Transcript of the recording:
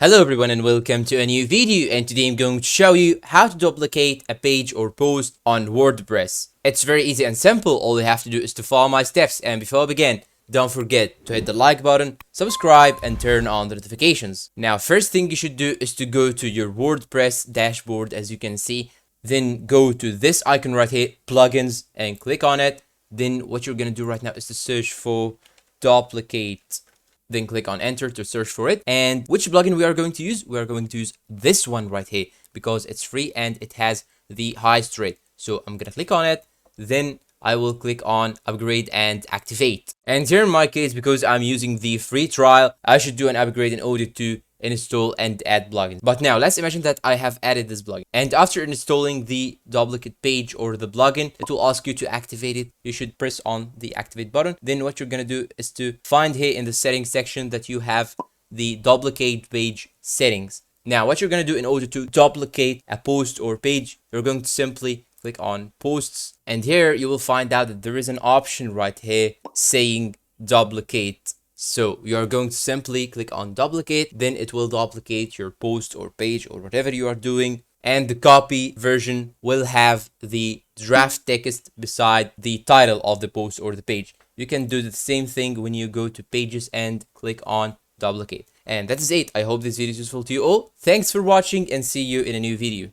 Hello everyone and welcome to a new video, and today I'm going to show you how to duplicate a page or post on WordPress. It's very easy and simple. All you have to do is to follow my steps, and before I begin, don't forget to hit the like button, subscribe and turn on the notifications. Now first thing you should do is to go to your WordPress dashboard, as you can see, then go to this icon right here, plugins, and click on it. Then what you're going to do right now is to search for duplicate. Then click on enter to search for it. And which plugin we are going to use? We are going to use this one right here because it's free and it has the highest rate. So I'm gonna click on it. Then I will click on upgrade and activate. And here in my case, because I'm using the free trial, I should do an upgrade in order to install and add plugins. But now let's imagine that I have added this plugin, and after installing the duplicate page or the plugin, it will ask you to activate it. You should press on the activate button. Then what you're gonna do is to find here in the settings section that you have the duplicate page settings. Now what you're gonna do in order to duplicate a post or page, you're going to simply click on posts, and here you will find out that there is an option right here saying duplicate. So you're going to simply click on duplicate, then it will duplicate your post or page or whatever you are doing, and the copy version will have the draft text beside the title of the post or the page. You can do the same thing when you go to pages and click on duplicate. And that is it. I hope this video is useful to you all. Thanks for watching and see you in a new video.